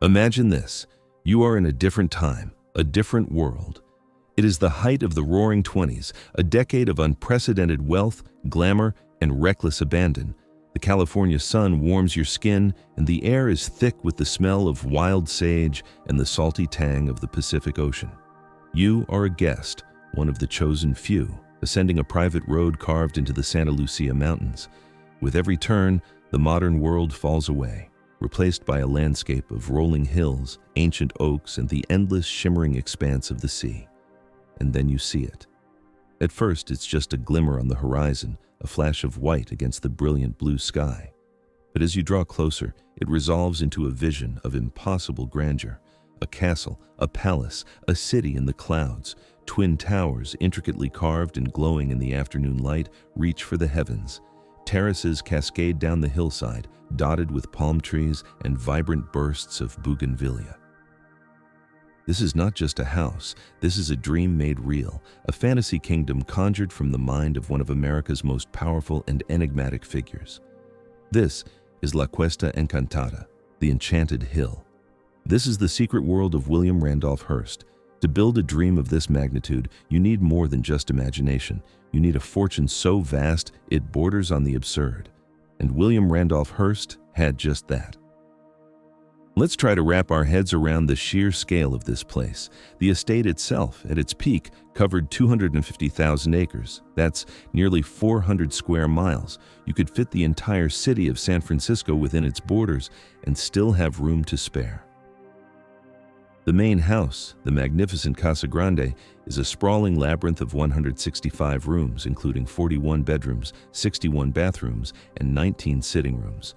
Imagine this. You are in a different time, a different world. It is the height of the Roaring Twenties, a decade of unprecedented wealth, glamour, and reckless abandon. The California sun warms your skin, and the air is thick with the smell of wild sage and the salty tang of the Pacific Ocean. You are a guest, one of the chosen few, ascending a private road carved into the Santa Lucia Mountains. With every turn, the modern world falls away, replaced by a landscape of rolling hills, ancient oaks, and the endless shimmering expanse of the sea. And then you see it. At first, it's just a glimmer on the horizon, a flash of white against the brilliant blue sky. But as you draw closer, it resolves into a vision of impossible grandeur. A castle, a palace, a city in the clouds. Twin towers, intricately carved and glowing in the afternoon light, reach for the heavens. Terraces cascade down the hillside, dotted with palm trees and vibrant bursts of bougainvillea. This is not just a house, this is a dream made real, a fantasy kingdom conjured from the mind of one of America's most powerful and enigmatic figures. This is La Cuesta Encantada, the Enchanted Hill. This is the secret world of William Randolph Hearst. To build a dream of this magnitude, you need more than just imagination. You need a fortune so vast it borders on the absurd. And William Randolph Hearst had just that. Let's try to wrap our heads around the sheer scale of this place. The estate itself, at its peak, covered 250,000 acres. That's nearly 400 square miles. You could fit the entire city of San Francisco within its borders and still have room to spare. The main house, the magnificent Casa Grande, is a sprawling labyrinth of 165 rooms, including 41 bedrooms, 61 bathrooms, and 19 sitting rooms.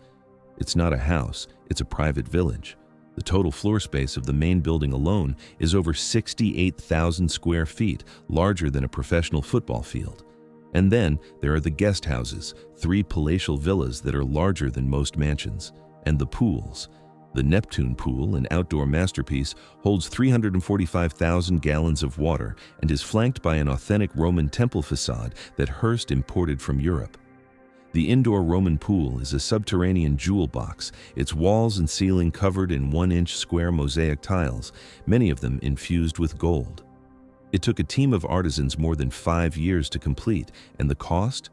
It's not a house, it's a private village. The total floor space of the main building alone is over 68,000 square feet, larger than a professional football field. And then there are the guest houses, 3 palatial villas that are larger than most mansions, and the pools. The Neptune Pool, an outdoor masterpiece, holds 345,000 gallons of water and is flanked by an authentic Roman temple facade that Hearst imported from Europe. The indoor Roman pool is a subterranean jewel box, its walls and ceiling covered in 1-inch square mosaic tiles, many of them infused with gold. It took a team of artisans more than 5 years to complete, and the cost?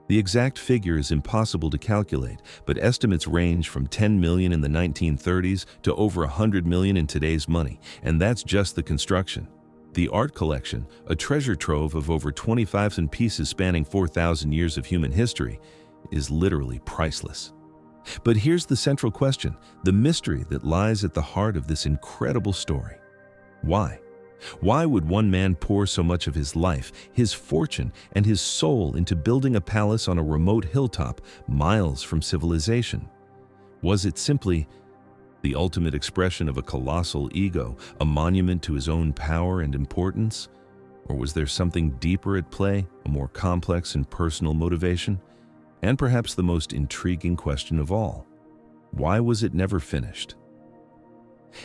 The exact figure is impossible to calculate, but estimates range from $10 million in the 1930s to over $100 million in today's money, and that's just the construction. The art collection, a treasure trove of over 25,000 pieces spanning 4,000 years of human history, is literally priceless. But here's the central question, the mystery that lies at the heart of this incredible story. Why? Why would one man pour so much of his life, his fortune, and his soul into building a palace on a remote hilltop, miles from civilization? Was it simply the ultimate expression of a colossal ego, a monument to his own power and importance? Or was there something deeper at play, a more complex and personal motivation? And perhaps the most intriguing question of all, why was it never finished?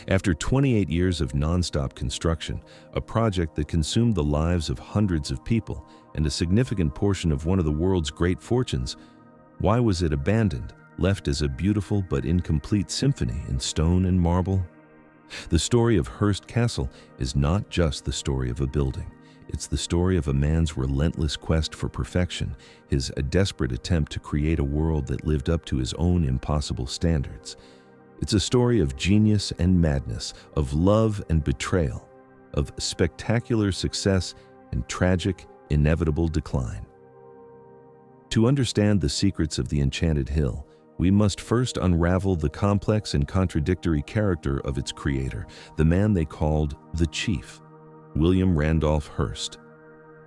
After 28 years of non-stop construction, a project that consumed the lives of hundreds of people and a significant portion of one of the world's great fortunes, why was it abandoned, left as a beautiful but incomplete symphony in stone and marble? The story of Hearst Castle is not just the story of a building. It's the story of a man's relentless quest for perfection, his desperate attempt to create a world that lived up to his own impossible standards. It's a story of genius and madness, of love and betrayal, of spectacular success and tragic, inevitable decline. To understand the secrets of the Enchanted Hill, we must first unravel the complex and contradictory character of its creator, the man they called the Chief, William Randolph Hearst.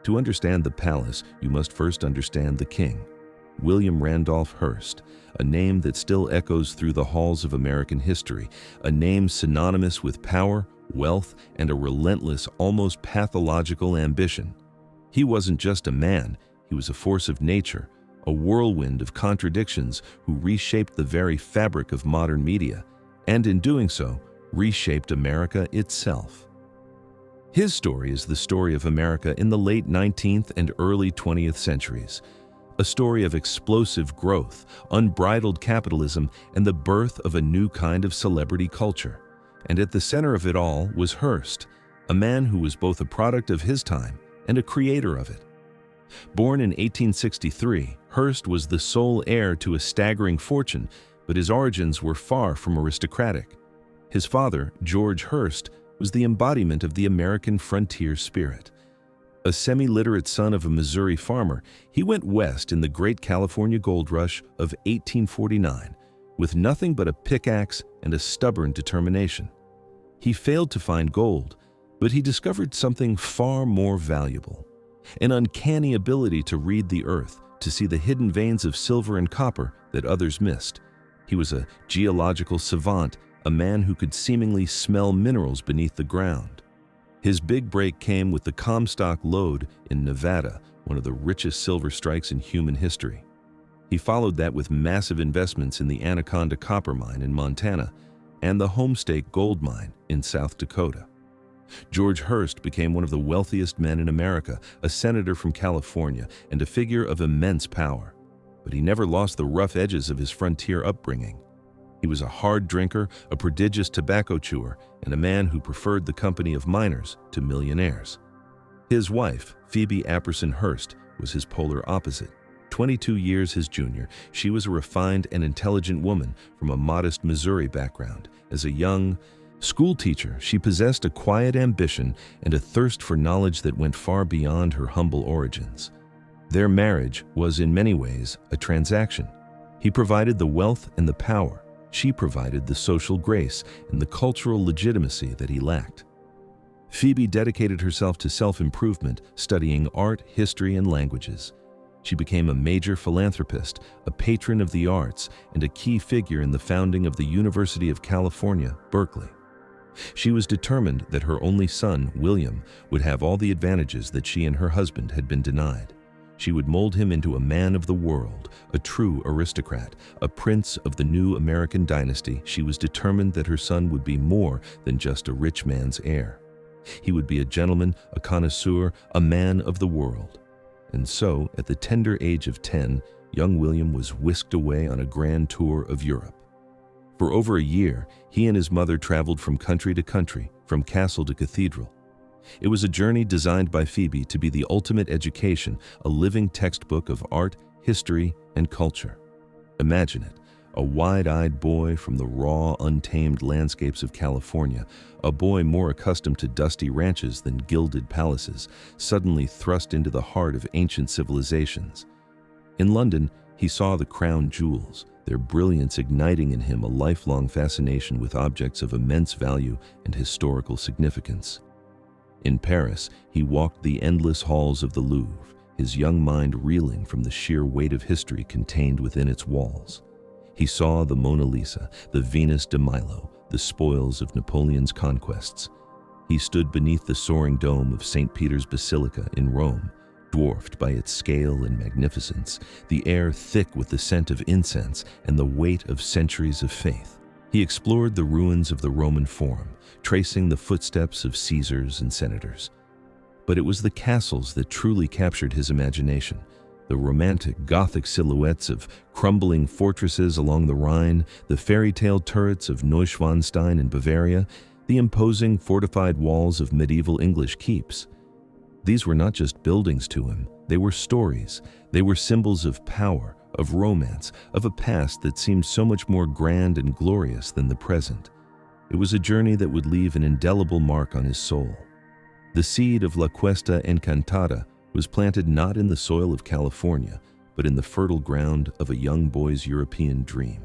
To understand the palace, you must first understand the king, William Randolph Hearst, a name that still echoes through the halls of American history, a name synonymous with power, wealth, and a relentless, almost pathological ambition. He wasn't just a man, he was a force of nature, a whirlwind of contradictions who reshaped the very fabric of modern media, and in doing so, reshaped America itself. His story is the story of America in the late 19th and early 20th centuries, a story of explosive growth, unbridled capitalism, and the birth of a new kind of celebrity culture. And at the center of it all was Hearst, a man who was both a product of his time and a creator of it. Born in 1863, Hearst was the sole heir to a staggering fortune, but his origins were far from aristocratic. His father, George Hearst, was the embodiment of the American frontier spirit. A semi-literate son of a Missouri farmer, he went west in the Great California Gold Rush of 1849 with nothing but a pickaxe and a stubborn determination. He failed to find gold, but he discovered something far more valuable: an uncanny ability to read the earth, to see the hidden veins of silver and copper that others missed. He was a geological savant, a man who could seemingly smell minerals beneath the ground. His big break came with the Comstock lode in Nevada, one of the richest silver strikes in human history. He followed that with massive investments in the Anaconda copper mine in Montana and the Homestake gold mine in South Dakota. George Hearst became one of the wealthiest men in America, a senator from California, and a figure of immense power. But he never lost the rough edges of his frontier upbringing. He was a hard drinker, a prodigious tobacco chewer, and a man who preferred the company of miners to millionaires. His wife, Phoebe Apperson Hearst, was his polar opposite. 22 years his junior, she was a refined and intelligent woman from a modest Missouri background. As a young school teacher, she possessed a quiet ambition and a thirst for knowledge that went far beyond her humble origins. Their marriage was in many ways a transaction. He provided the wealth and the power. She provided the social grace and the cultural legitimacy that he lacked. Phoebe dedicated herself to self-improvement, studying art, history, and languages. She became a major philanthropist, a patron of the arts, and a key figure in the founding of the University of California, Berkeley. She was determined that her only son, William, would have all the advantages that she and her husband had been denied. She would mold him into a man of the world, a true aristocrat, a prince of the new American dynasty. She was determined that her son would be more than just a rich man's heir. He would be a gentleman, a connoisseur, a man of the world. And so, at the tender age of 10, young William was whisked away on a grand tour of Europe. For over a year, he and his mother traveled from country to country, from castle to cathedral. It was a journey designed by Phoebe to be the ultimate education, a living textbook of art, history, and culture. Imagine it, a wide-eyed boy from the raw, untamed landscapes of California, a boy more accustomed to dusty ranches than gilded palaces, suddenly thrust into the heart of ancient civilizations. In London, he saw the crown jewels, their brilliance igniting in him a lifelong fascination with objects of immense value and historical significance. In Paris, he walked the endless halls of the Louvre, his young mind reeling from the sheer weight of history contained within its walls. He saw the Mona Lisa, the Venus de Milo, the spoils of Napoleon's conquests. He stood beneath the soaring dome of St. Peter's Basilica in Rome, dwarfed by its scale and magnificence, the air thick with the scent of incense and the weight of centuries of faith. He explored the ruins of the Roman Forum, tracing the footsteps of Caesars and senators. But it was the castles that truly captured his imagination. The romantic Gothic silhouettes of crumbling fortresses along the Rhine, the fairy-tale turrets of Neuschwanstein in Bavaria, the imposing fortified walls of medieval English keeps. These were not just buildings to him, they were stories. They were symbols of power, of romance, of a past that seemed so much more grand and glorious than the present. It was a journey that would leave an indelible mark on his soul. The seed of La Cuesta Encantada was planted not in the soil of California, but in the fertile ground of a young boy's European dream.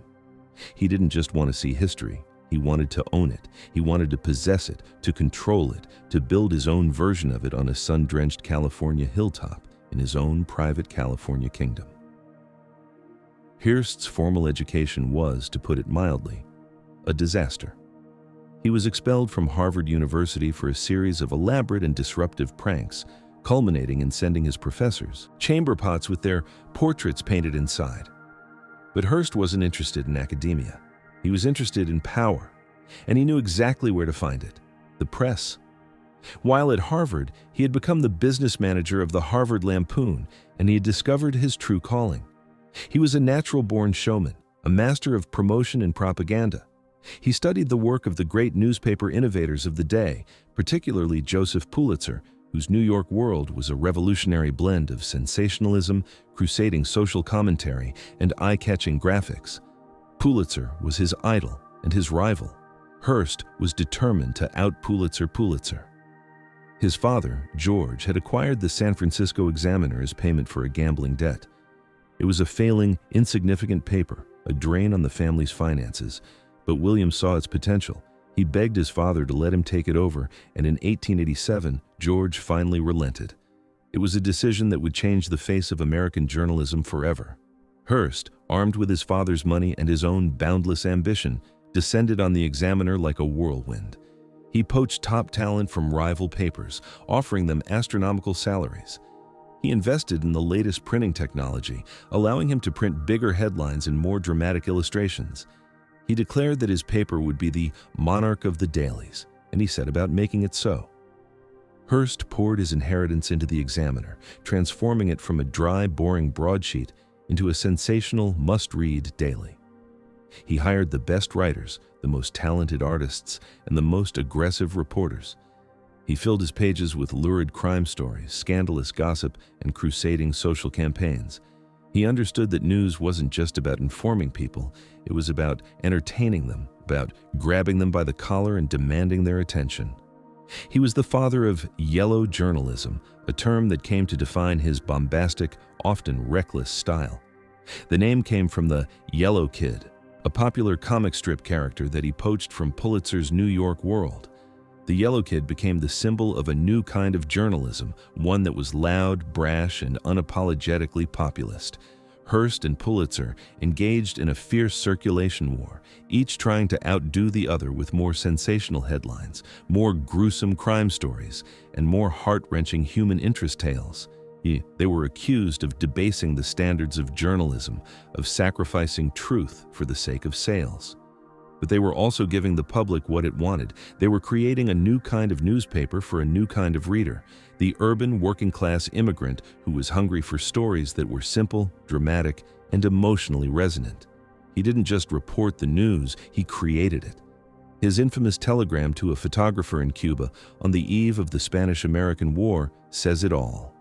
He didn't just want to see history, he wanted to own it. He wanted to possess it, to control it, to build his own version of it on a sun-drenched California hilltop in his own private California kingdom. Hearst's formal education was, to put it mildly, a disaster. He was expelled from Harvard University for a series of elaborate and disruptive pranks, culminating in sending his professors chamber pots with their portraits painted inside. But Hearst wasn't interested in academia. He was interested in power, and he knew exactly where to find it: the press. While at Harvard, he had become the business manager of the Harvard Lampoon, and he had discovered his true calling. He was a natural-born showman, a master of promotion and propaganda. He studied the work of the great newspaper innovators of the day, particularly Joseph Pulitzer, whose New York World was a revolutionary blend of sensationalism, crusading social commentary, and eye-catching graphics. Pulitzer was his idol and his rival. Hearst was determined to out-Pulitzer Pulitzer. His father, George, had acquired the San Francisco Examiner as payment for a gambling debt. It was a failing, insignificant paper, a drain on the family's finances, but William saw its potential. He begged his father to let him take it over, and in 1887, George finally relented. It was a decision that would change the face of American journalism forever. Hearst, armed with his father's money and his own boundless ambition, descended on the Examiner like a whirlwind. He poached top talent from rival papers, offering them astronomical salaries. He invested in the latest printing technology, allowing him to print bigger headlines and more dramatic illustrations. He declared that his paper would be the monarch of the dailies, and he set about making it so. Hearst poured his inheritance into the Examiner, transforming it from a dry, boring broadsheet into a sensational, must-read daily. He hired the best writers, the most talented artists, and the most aggressive reporters. He filled his pages with lurid crime stories, scandalous gossip, and crusading social campaigns. He understood that news wasn't just about informing people, it was about entertaining them, about grabbing them by the collar and demanding their attention. He was the father of yellow journalism, a term that came to define his bombastic, often reckless style. The name came from the Yellow Kid, a popular comic strip character that he poached from Pulitzer's New York World. The Yellow Kid became the symbol of a new kind of journalism, one that was loud, brash, and unapologetically populist. Hearst and Pulitzer engaged in a fierce circulation war, each trying to outdo the other with more sensational headlines, more gruesome crime stories, and more heart-wrenching human interest tales. They were accused of debasing the standards of journalism, of sacrificing truth for the sake of sales. But they were also giving the public what it wanted. They were creating a new kind of newspaper for a new kind of reader, the urban working-class immigrant who was hungry for stories that were simple, dramatic, and emotionally resonant. He didn't just report the news, he created it. His infamous telegram to a photographer in Cuba on the eve of the Spanish-American War says it all.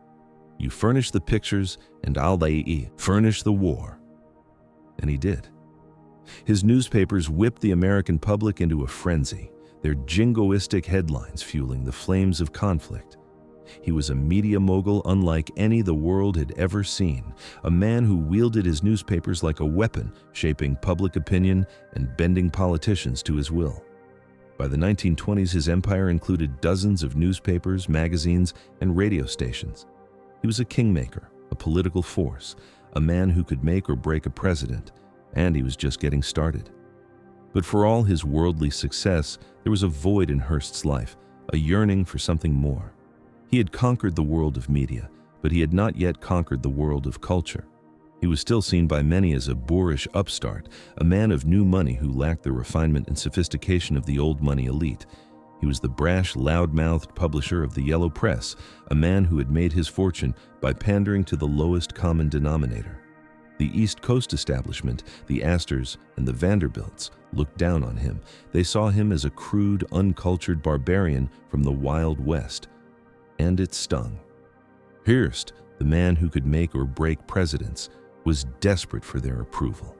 "You furnish the pictures, and I'll furnish the war." And he did. His newspapers whipped the American public into a frenzy, their jingoistic headlines fueling the flames of conflict. He was a media mogul unlike any the world had ever seen, a man who wielded his newspapers like a weapon, shaping public opinion and bending politicians to his will. By the 1920s, his empire included dozens of newspapers, magazines, and radio stations. He was a kingmaker, a political force, a man who could make or break a president, and he was just getting started. But for all his worldly success, there was a void in Hearst's life, a yearning for something more. He had conquered the world of media, but he had not yet conquered the world of culture. He was still seen by many as a boorish upstart, a man of new money who lacked the refinement and sophistication of the old money elite. He was the brash, loud-mouthed publisher of the Yellow Press, a man who had made his fortune by pandering to the lowest common denominator. The East Coast establishment, the Astors and the Vanderbilts, looked down on him. They saw him as a crude, uncultured barbarian from the Wild West. And it stung. Hearst, the man who could make or break presidents, was desperate for their approval.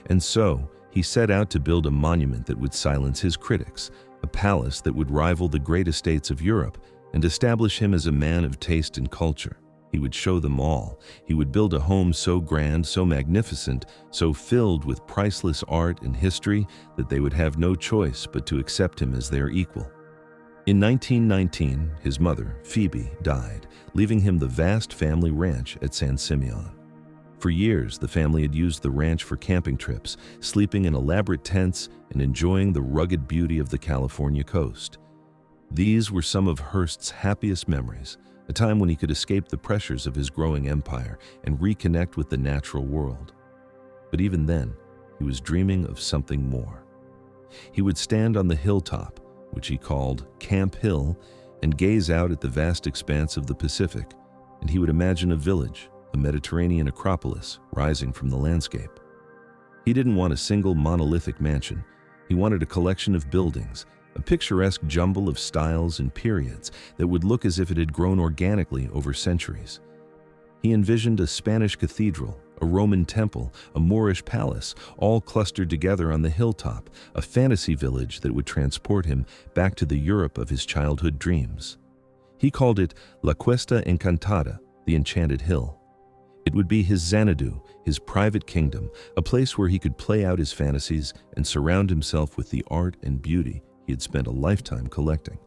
And so, he set out to build a monument that would silence his critics, a palace that would rival the great estates of Europe, and establish him as a man of taste and culture. He would show them all. He would build a home so grand, so magnificent, so filled with priceless art and history that they would have no choice but to accept him as their equal. In 1919, his mother, Phoebe, died, leaving him the vast family ranch at San Simeon. For years, the family had used the ranch for camping trips, sleeping in elaborate tents and enjoying the rugged beauty of the California coast. These were some of Hearst's happiest memories, a time when he could escape the pressures of his growing empire and reconnect with the natural world. But even then, he was dreaming of something more. He would stand on the hilltop, which he called Camp Hill, and gaze out at the vast expanse of the Pacific, and he would imagine a village, a Mediterranean acropolis, rising from the landscape. He didn't want a single monolithic mansion. He wanted a collection of buildings, a picturesque jumble of styles and periods that would look as if it had grown organically over centuries. He envisioned a Spanish cathedral, a Roman temple, a Moorish palace, all clustered together on the hilltop, a fantasy village that would transport him back to the Europe of his childhood dreams. He called it La Cuesta Encantada, the Enchanted Hill. It would be his Xanadu, his private kingdom, a place where he could play out his fantasies and surround himself with the art and beauty he had spent a lifetime collecting.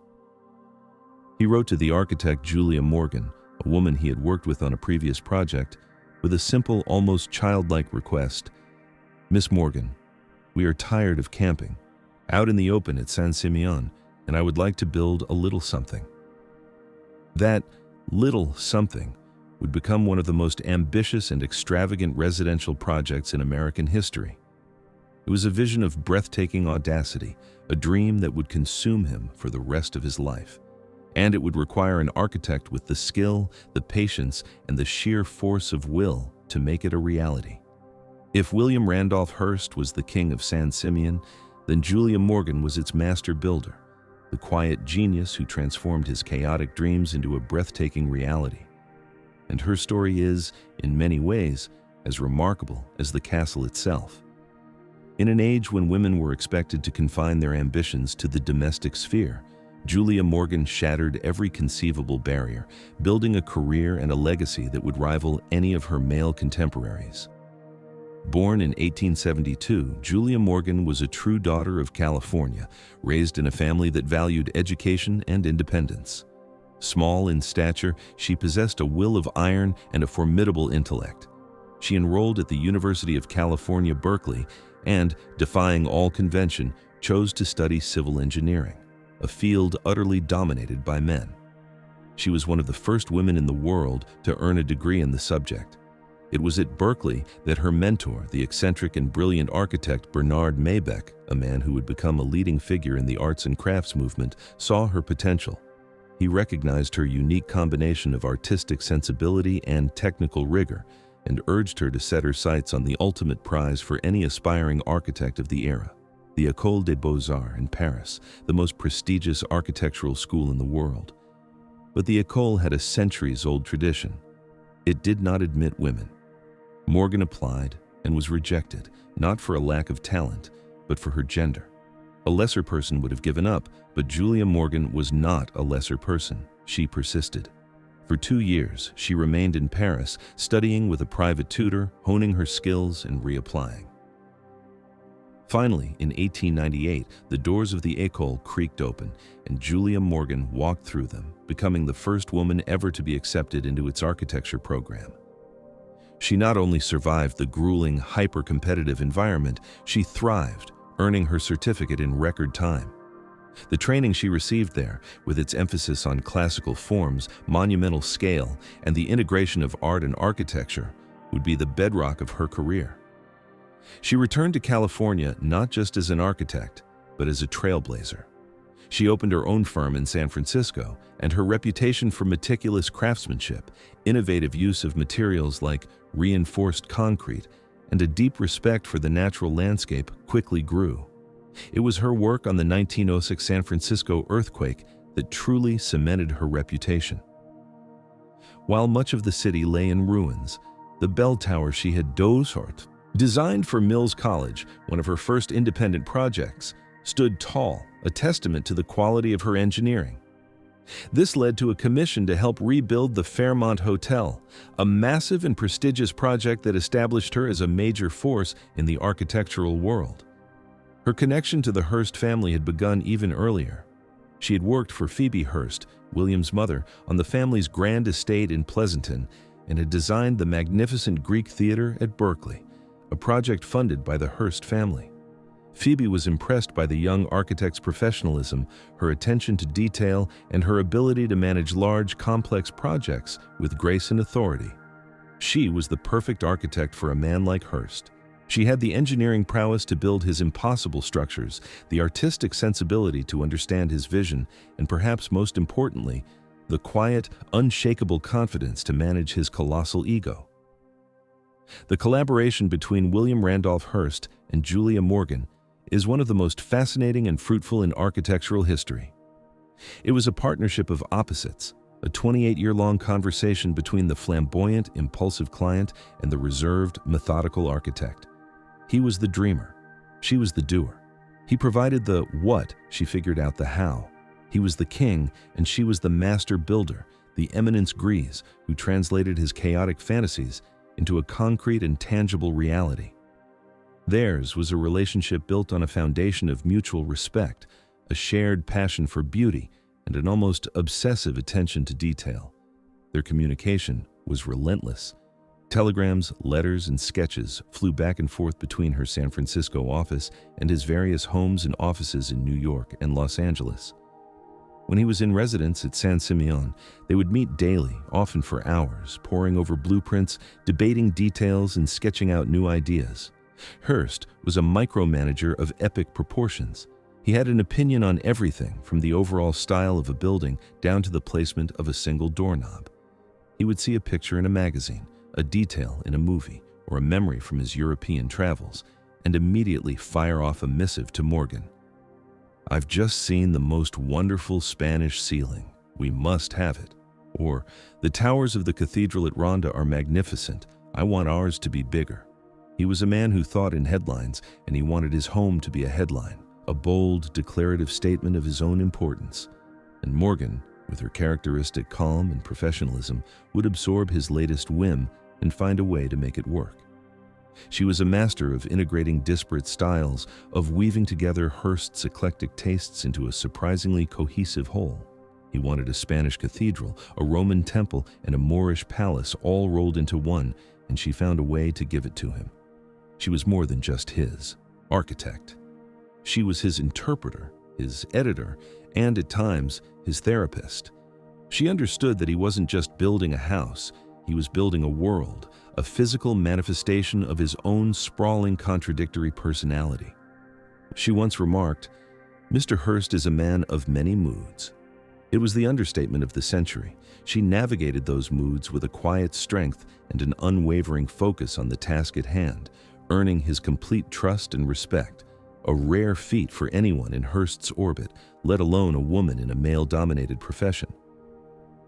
He wrote to the architect Julia Morgan, a woman he had worked with on a previous project, with a simple, almost childlike request. "Miss Morgan, we are tired of camping, out in the open at San Simeon, and I would like to build a little something." That little something would become one of the most ambitious and extravagant residential projects in American history. It was a vision of breathtaking audacity, a dream that would consume him for the rest of his life. And it would require an architect with the skill, the patience, and the sheer force of will to make it a reality. If William Randolph Hearst was the king of San Simeon, then Julia Morgan was its master builder, the quiet genius who transformed his chaotic dreams into a breathtaking reality. And her story is, in many ways, as remarkable as the castle itself. In an age when women were expected to confine their ambitions to the domestic sphere, Julia Morgan shattered every conceivable barrier, building a career and a legacy that would rival any of her male contemporaries. Born in 1872, Julia Morgan was a true daughter of California, raised in a family that valued education and independence. Small in stature, she possessed a will of iron and a formidable intellect. She enrolled at the University of California, Berkeley, and, defying all convention, chose to study civil engineering, a field utterly dominated by men. She was one of the first women in the world to earn a degree in the subject. It was at Berkeley that her mentor, the eccentric and brilliant architect Bernard Maybeck, a man who would become a leading figure in the arts and crafts movement, saw her potential. He recognized her unique combination of artistic sensibility and technical rigor, and urged her to set her sights on the ultimate prize for any aspiring architect of the era, the École des Beaux-Arts in Paris, the most prestigious architectural school in the world. But the école had a centuries-old tradition. It did not admit women. Morgan applied and was rejected, not for a lack of talent, but for her gender. A lesser person would have given up, but Julia Morgan was not a lesser person. She persisted. For 2 years, she remained in Paris, studying with a private tutor, honing her skills and reapplying. Finally, in 1898, the doors of the école creaked open, and Julia Morgan walked through them, becoming the first woman ever to be accepted into its architecture program. She not only survived the grueling, hyper-competitive environment, she thrived, earning her certificate in record time. The training she received there, with its emphasis on classical forms, monumental scale, and the integration of art and architecture, would be the bedrock of her career. She returned to California not just as an architect, but as a trailblazer. She opened her own firm in San Francisco, and her reputation for meticulous craftsmanship, innovative use of materials like reinforced concrete, and a deep respect for the natural landscape quickly grew. It was her work on the 1906 San Francisco earthquake that truly cemented her reputation. While much of the city lay in ruins, the bell tower she had designed for Mills College, one of her first independent projects, stood tall, a testament to the quality of her engineering. This led to a commission to help rebuild the Fairmont Hotel, a massive and prestigious project that established her as a major force in the architectural world. Her connection to the Hearst family had begun even earlier. She had worked for Phoebe Hearst, William's mother, on the family's grand estate in Pleasanton, and had designed the magnificent Greek Theater at Berkeley, a project funded by the Hearst family. Phoebe was impressed by the young architect's professionalism, her attention to detail, and her ability to manage large, complex projects with grace and authority. She was the perfect architect for a man like Hearst. She had the engineering prowess to build his impossible structures, the artistic sensibility to understand his vision, and perhaps most importantly, the quiet, unshakable confidence to manage his colossal ego. The collaboration between William Randolph Hearst and Julia Morgan is one of the most fascinating and fruitful in architectural history. It was a partnership of opposites, a 28-year-long conversation between the flamboyant, impulsive client and the reserved, methodical architect. He was the dreamer. She was the doer. He provided the what, she figured out the how. He was the king, and she was the master builder, the eminence grise, who translated his chaotic fantasies into a concrete and tangible reality. Theirs was a relationship built on a foundation of mutual respect, a shared passion for beauty, and an almost obsessive attention to detail. Their communication was relentless. Telegrams, letters, and sketches flew back and forth between her San Francisco office and his various homes and offices in New York and Los Angeles. When he was in residence at San Simeon, they would meet daily, often for hours, poring over blueprints, debating details, and sketching out new ideas. Hearst was a micromanager of epic proportions. He had an opinion on everything, from the overall style of a building down to the placement of a single doorknob. He would see a picture in a magazine, a detail in a movie, or a memory from his European travels, and immediately fire off a missive to Morgan. "I've just seen the most wonderful Spanish ceiling. We must have it." Or, "The towers of the cathedral at Ronda are magnificent. I want ours to be bigger." He was a man who thought in headlines, and he wanted his home to be a headline, a bold, declarative statement of his own importance. And Morgan, with her characteristic calm and professionalism, would absorb his latest whim and find a way to make it work. She was a master of integrating disparate styles, of weaving together Hearst's eclectic tastes into a surprisingly cohesive whole. He wanted a Spanish cathedral, a Roman temple, and a Moorish palace all rolled into one, and she found a way to give it to him. She was more than just his architect. She was his interpreter, his editor, and at times, his therapist. She understood that he wasn't just building a house, he was building a world, a physical manifestation of his own sprawling, contradictory personality. She once remarked, "Mr. Hearst is a man of many moods." It was the understatement of the century. She navigated those moods with a quiet strength and an unwavering focus on the task at hand, earning his complete trust and respect, a rare feat for anyone in Hearst's orbit, let alone a woman in a male-dominated profession.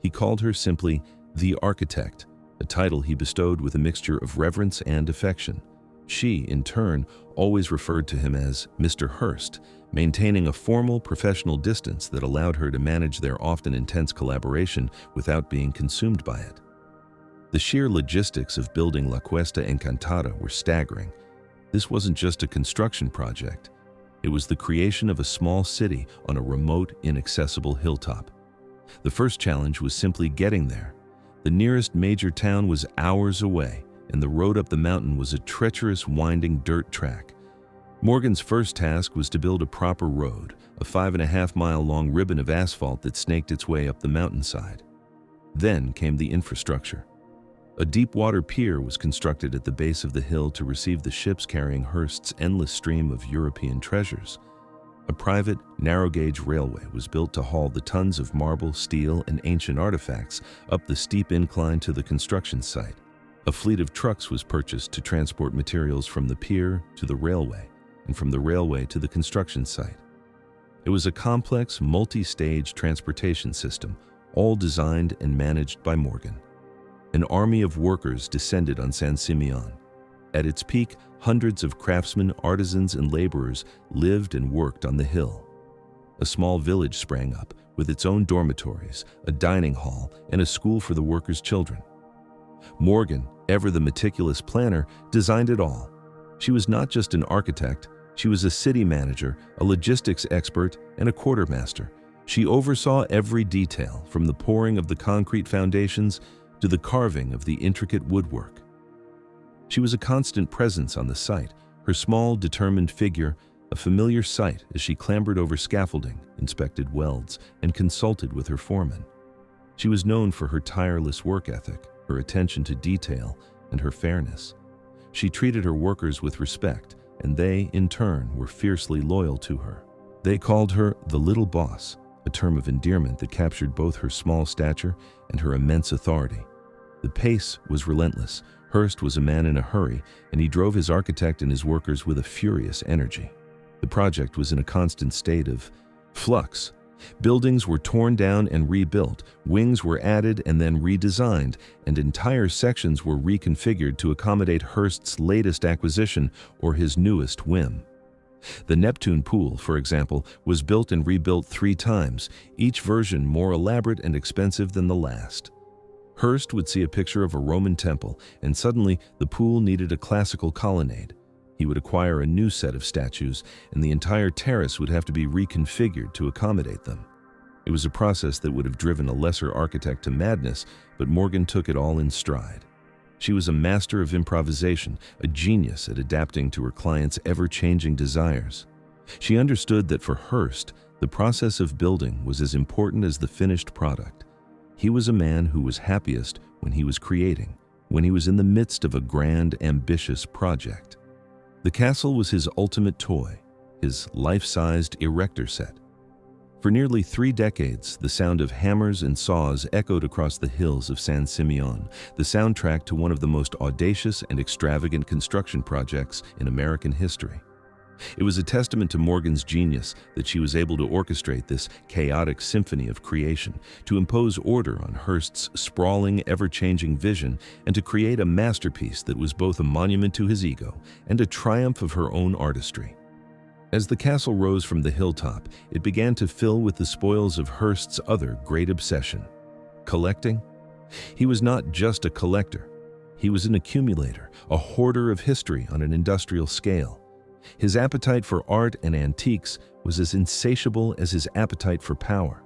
He called her simply the architect, a title he bestowed with a mixture of reverence and affection. She, in turn, always referred to him as Mr. Hearst, maintaining a formal professional distance that allowed her to manage their often intense collaboration without being consumed by it. The sheer logistics of building La Cuesta Encantada were staggering. This wasn't just a construction project. It was the creation of a small city on a remote, inaccessible hilltop. The first challenge was simply getting there. The nearest major town was hours away, and the road up the mountain was a treacherous, winding dirt track. Morgan's first task was to build a proper road, a 5.5-mile-long ribbon of asphalt that snaked its way up the mountainside. Then came the infrastructure. A deep-water pier was constructed at the base of the hill to receive the ships carrying Hearst's endless stream of European treasures. A private, narrow-gauge railway was built to haul the tons of marble, steel, and ancient artifacts up the steep incline to the construction site. A fleet of trucks was purchased to transport materials from the pier to the railway, and from the railway to the construction site. It was a complex, multi-stage transportation system, all designed and managed by Morgan. An army of workers descended on San Simeon. At its peak, hundreds of craftsmen, artisans, and laborers lived and worked on the hill. A small village sprang up, with its own dormitories, a dining hall, and a school for the workers' children. Morgan, ever the meticulous planner, designed it all. She was not just an architect, she was a city manager, a logistics expert, and a quartermaster. She oversaw every detail, from the pouring of the concrete foundations to the carving of the intricate woodwork. She was a constant presence on the site, her small, determined figure a familiar sight as she clambered over scaffolding, inspected welds, and consulted with her foreman. She was known for her tireless work ethic, her attention to detail, and her fairness. She treated her workers with respect, and they, in turn, were fiercely loyal to her. They called her the Little Boss, a term of endearment that captured both her small stature and her immense authority. The pace was relentless. Hearst was a man in a hurry, and he drove his architect and his workers with a furious energy. The project was in a constant state of flux. Buildings were torn down and rebuilt, wings were added and then redesigned, and entire sections were reconfigured to accommodate Hearst's latest acquisition or his newest whim. The Neptune pool, for example, was built and rebuilt 3 times, each version more elaborate and expensive than the last. Hearst would see a picture of a Roman temple, and suddenly the pool needed a classical colonnade. He would acquire a new set of statues, and the entire terrace would have to be reconfigured to accommodate them. It was a process that would have driven a lesser architect to madness, but Morgan took it all in stride. She was a master of improvisation, a genius at adapting to her clients' ever-changing desires. She understood that for Hearst, the process of building was as important as the finished product. He was a man who was happiest when he was creating, when he was in the midst of a grand, ambitious project. The castle was his ultimate toy, his life-sized erector set. For nearly 3 decades, the sound of hammers and saws echoed across the hills of San Simeon, the soundtrack to one of the most audacious and extravagant construction projects in American history. It was a testament to Morgan's genius that she was able to orchestrate this chaotic symphony of creation, to impose order on Hearst's sprawling, ever-changing vision, and to create a masterpiece that was both a monument to his ego and a triumph of her own artistry. As the castle rose from the hilltop, it began to fill with the spoils of Hearst's other great obsession: collecting. He was not just a collector. He was an accumulator, a hoarder of history on an industrial scale. His appetite for art and antiques was as insatiable as his appetite for power.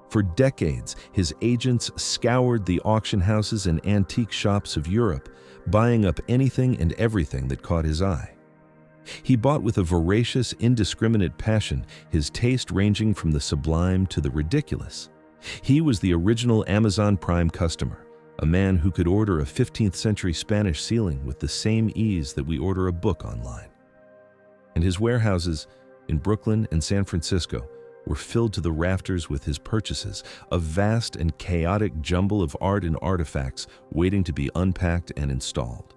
For decades, his agents scoured the auction houses and antique shops of Europe, buying up anything and everything that caught his eye. He bought with a voracious, indiscriminate passion, his taste ranging from the sublime to the ridiculous. He was the original Amazon Prime customer, a man who could order a 15th-century Spanish ceiling with the same ease that we order a book online. And his warehouses in Brooklyn and San Francisco were filled to the rafters with his purchases, a vast and chaotic jumble of art and artifacts waiting to be unpacked and installed.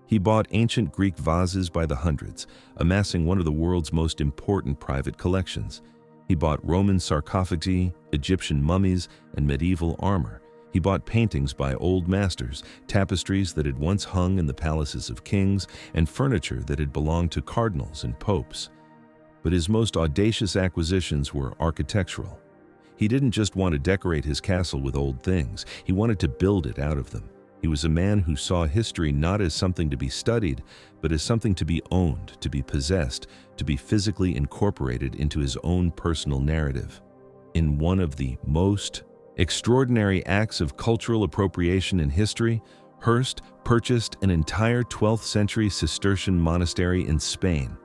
He bought ancient Greek vases by the hundreds, amassing one of the world's most important private collections. He bought Roman sarcophagi, Egyptian mummies, and medieval armor. He bought paintings by old masters, tapestries that had once hung in the palaces of kings, and furniture that had belonged to cardinals and popes. But his most audacious acquisitions were architectural. He didn't just want to decorate his castle with old things, he wanted to build it out of them. He was a man who saw history not as something to be studied, but as something to be owned, to be possessed, to be physically incorporated into his own personal narrative. In one of the most extraordinary acts of cultural appropriation in history, Hearst purchased an entire 12th-century Cistercian monastery in Spain.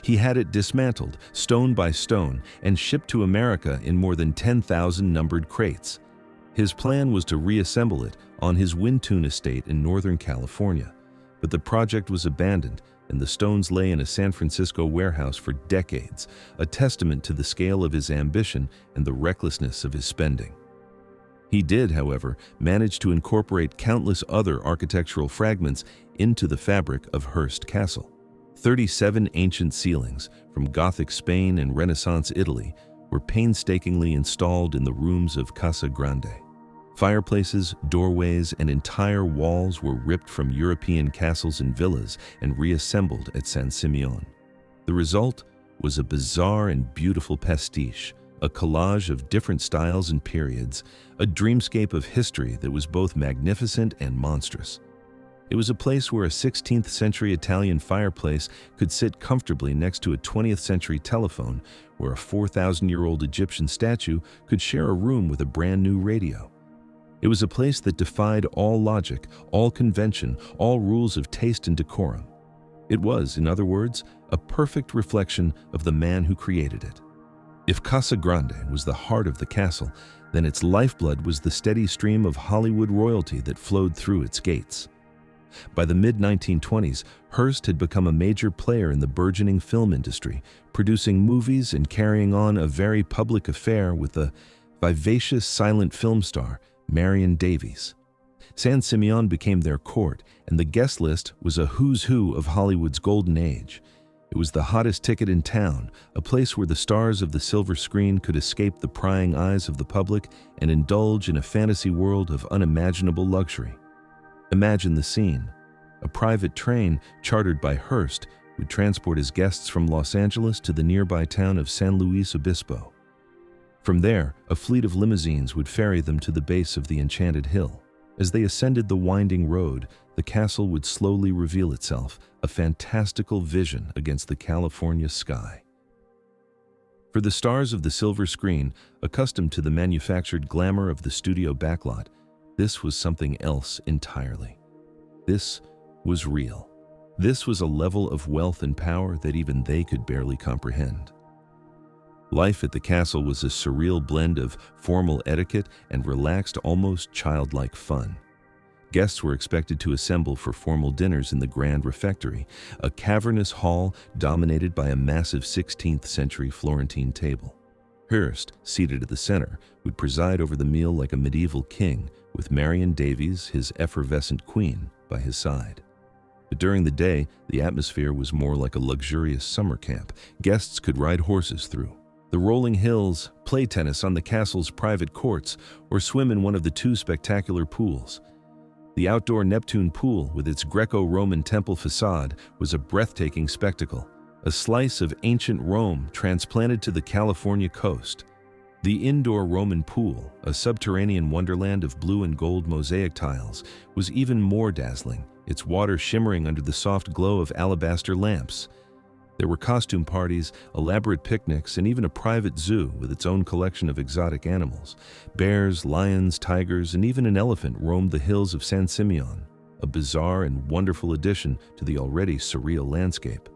He had it dismantled, stone by stone, and shipped to America in more than 10,000 numbered crates. His plan was to reassemble it on his Wintun estate in Northern California, but the project was abandoned and the stones lay in a San Francisco warehouse for decades, a testament to the scale of his ambition and the recklessness of his spending. He did, however, manage to incorporate countless other architectural fragments into the fabric of Hearst Castle. 37 ancient ceilings from Gothic Spain and Renaissance Italy were painstakingly installed in the rooms of Casa Grande. Fireplaces, doorways, and entire walls were ripped from European castles and villas and reassembled at San Simeon. The result was a bizarre and beautiful pastiche, a collage of different styles and periods, a dreamscape of history that was both magnificent and monstrous. It was a place where a 16th-century Italian fireplace could sit comfortably next to a 20th-century telephone, where a 4,000-year-old Egyptian statue could share a room with a brand-new radio. It was a place that defied all logic, all convention, all rules of taste and decorum. It was, in other words, a perfect reflection of the man who created it. If Casa Grande was the heart of the castle, then its lifeblood was the steady stream of Hollywood royalty that flowed through its gates. By the mid-1920s, Hearst had become a major player in the burgeoning film industry, producing movies and carrying on a very public affair with the vivacious silent film star Marion Davies. San Simeon became their court, and the guest list was a who's who of Hollywood's golden age. It was the hottest ticket in town, a place where the stars of the silver screen could escape the prying eyes of the public and indulge in a fantasy world of unimaginable luxury. Imagine the scene. A private train chartered by Hearst would transport his guests from Los Angeles to the nearby town of San Luis Obispo. From there, a fleet of limousines would ferry them to the base of the Enchanted Hill. As they ascended the winding road, the castle would slowly reveal itself, a fantastical vision against the California sky. For the stars of the silver screen, accustomed to the manufactured glamour of the studio backlot, this was something else entirely. This was real. This was a level of wealth and power that even they could barely comprehend. Life at the castle was a surreal blend of formal etiquette and relaxed, almost childlike fun. Guests were expected to assemble for formal dinners in the Grand Refectory, a cavernous hall dominated by a massive 16th-century Florentine table. Hearst, seated at the center, would preside over the meal like a medieval king, with Marion Davies, his effervescent queen, by his side. But during the day, the atmosphere was more like a luxurious summer camp. Guests could ride horses through the rolling hills, play tennis on the castle's private courts, or swim in one of the two spectacular pools. The outdoor Neptune pool, with its Greco-Roman temple facade, was a breathtaking spectacle, a slice of ancient Rome transplanted to the California coast. The indoor Roman pool, a subterranean wonderland of blue and gold mosaic tiles, was even more dazzling, its water shimmering under the soft glow of alabaster lamps. There were costume parties, elaborate picnics, and even a private zoo with its own collection of exotic animals. Bears, lions, tigers, and even an elephant roamed the hills of San Simeon, a bizarre and wonderful addition to the already surreal landscape.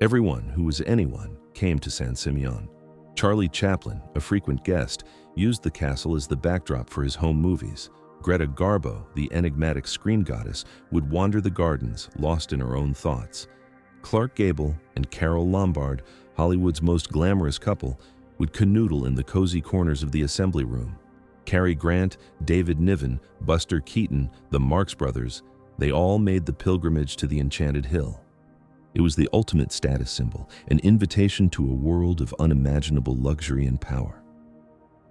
Everyone who was anyone came to San Simeon. Charlie Chaplin, a frequent guest, used the castle as the backdrop for his home movies. Greta Garbo, the enigmatic screen goddess, would wander the gardens, lost in her own thoughts. Clark Gable and Carole Lombard, Hollywood's most glamorous couple, would canoodle in the cozy corners of the assembly room. Cary Grant, David Niven, Buster Keaton, the Marx Brothers, they all made the pilgrimage to the Enchanted Hill. It was the ultimate status symbol, an invitation to a world of unimaginable luxury and power.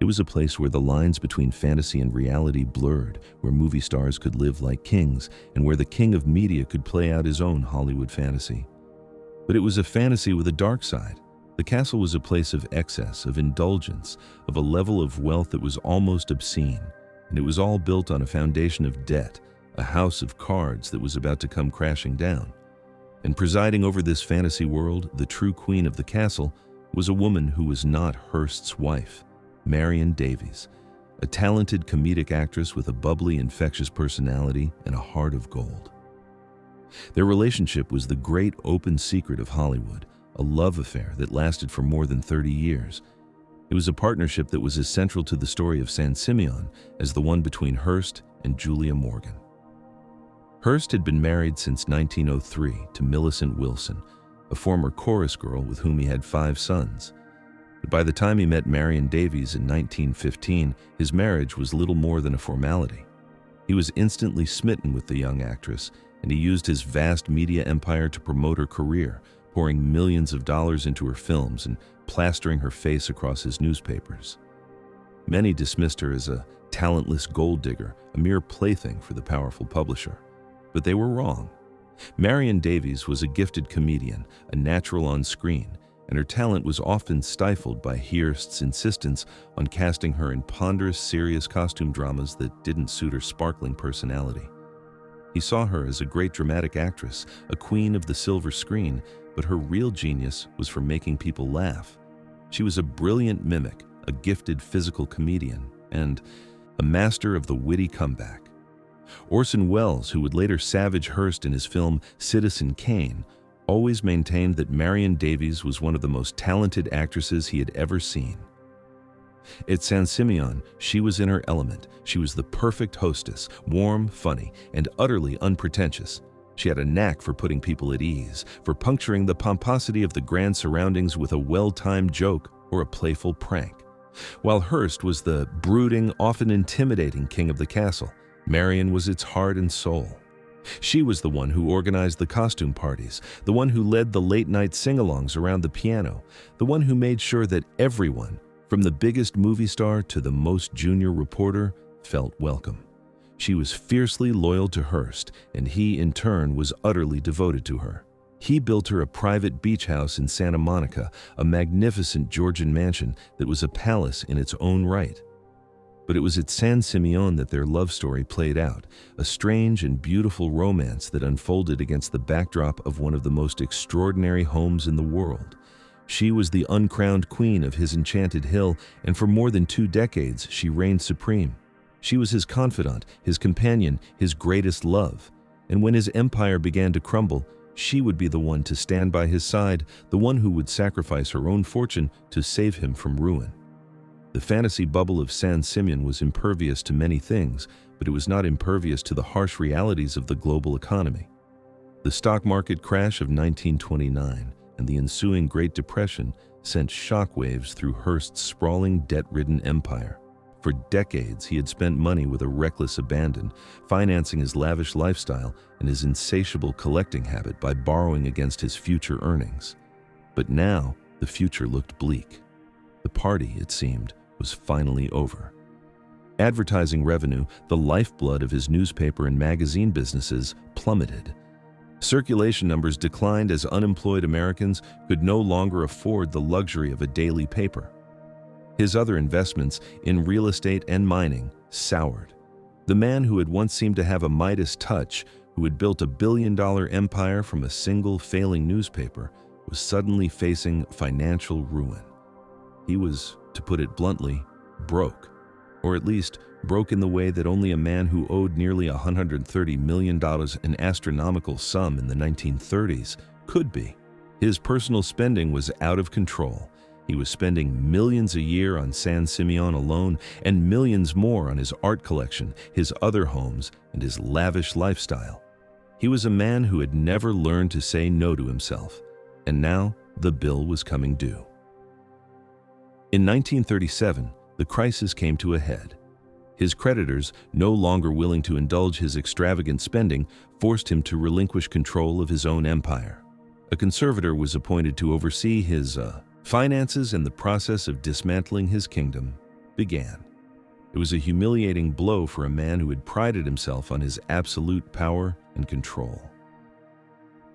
It was a place where the lines between fantasy and reality blurred, where movie stars could live like kings, and where the king of media could play out his own Hollywood fantasy. But it was a fantasy with a dark side. The castle was a place of excess, of indulgence, of a level of wealth that was almost obscene, and it was all built on a foundation of debt, a house of cards that was about to come crashing down. And presiding over this fantasy world, the true queen of the castle, was a woman who was not Hearst's wife, Marion Davies, a talented comedic actress with a bubbly, infectious personality and a heart of gold. Their relationship was the great open secret of Hollywood, a love affair that lasted for more than 30 years. It was a partnership that was as central to the story of San Simeon as the one between Hearst and Julia Morgan. Hearst had been married since 1903 to Millicent Wilson, a former chorus girl with whom he had 5 sons. But by the time he met Marion Davies in 1915, his marriage was little more than a formality. He was instantly smitten with the young actress, and he used his vast media empire to promote her career, pouring millions of dollars into her films and plastering her face across his newspapers. Many dismissed her as a talentless gold digger, a mere plaything for the powerful publisher. But they were wrong. Marion Davies was a gifted comedian, a natural on screen, and her talent was often stifled by Hearst's insistence on casting her in ponderous, serious costume dramas that didn't suit her sparkling personality. He saw her as a great dramatic actress, a queen of the silver screen, but her real genius was for making people laugh. She was a brilliant mimic, a gifted physical comedian, and a master of the witty comeback. Orson Welles, who would later savage Hearst in his film Citizen Kane, always maintained that Marion Davies was one of the most talented actresses he had ever seen. At San Simeon, she was in her element. She was the perfect hostess, warm, funny, and utterly unpretentious. She had a knack for putting people at ease, for puncturing the pomposity of the grand surroundings with a well-timed joke or a playful prank. While Hearst was the brooding, often intimidating king of the castle, Marion was its heart and soul. She was the one who organized the costume parties, the one who led the late-night sing-alongs around the piano, the one who made sure that everyone, from the biggest movie star to the most junior reporter, felt welcome. She was fiercely loyal to Hearst, and he, in turn, was utterly devoted to her. He built her a private beach house in Santa Monica, a magnificent Georgian mansion that was a palace in its own right. But it was at San Simeon that their love story played out, a strange and beautiful romance that unfolded against the backdrop of one of the most extraordinary homes in the world. She was the uncrowned queen of his Enchanted Hill, and for more than 2 decades she reigned supreme. She was his confidant, his companion, his greatest love. And when his empire began to crumble, she would be the one to stand by his side, the one who would sacrifice her own fortune to save him from ruin. The fantasy bubble of San Simeon was impervious to many things, but it was not impervious to the harsh realities of the global economy. The stock market crash of 1929 and the ensuing Great Depression sent shockwaves through Hearst's sprawling, debt-ridden empire. For decades, he had spent money with a reckless abandon, financing his lavish lifestyle and his insatiable collecting habit by borrowing against his future earnings. But now, the future looked bleak. The party, it seemed, was finally over. Advertising revenue, the lifeblood of his newspaper and magazine businesses, plummeted. Circulation numbers declined as unemployed Americans could no longer afford the luxury of a daily paper. His other investments in real estate and mining soured. The man who had once seemed to have a Midas touch, who had built a billion-dollar empire from a single failing newspaper, was suddenly facing financial ruin. He was, to put it bluntly, broke, or at least broke in the way that only a man who owed nearly $130 million, an astronomical sum in the 1930s, could be. His personal spending was out of control. He was spending millions a year on San Simeon alone and millions more on his art collection, his other homes, and his lavish lifestyle. He was a man who had never learned to say no to himself, and now the bill was coming due. In 1937, the crisis came to a head. His creditors, no longer willing to indulge his extravagant spending, forced him to relinquish control of his own empire. A conservator was appointed to oversee his finances, and the process of dismantling his kingdom began. It was a humiliating blow for a man who had prided himself on his absolute power and control.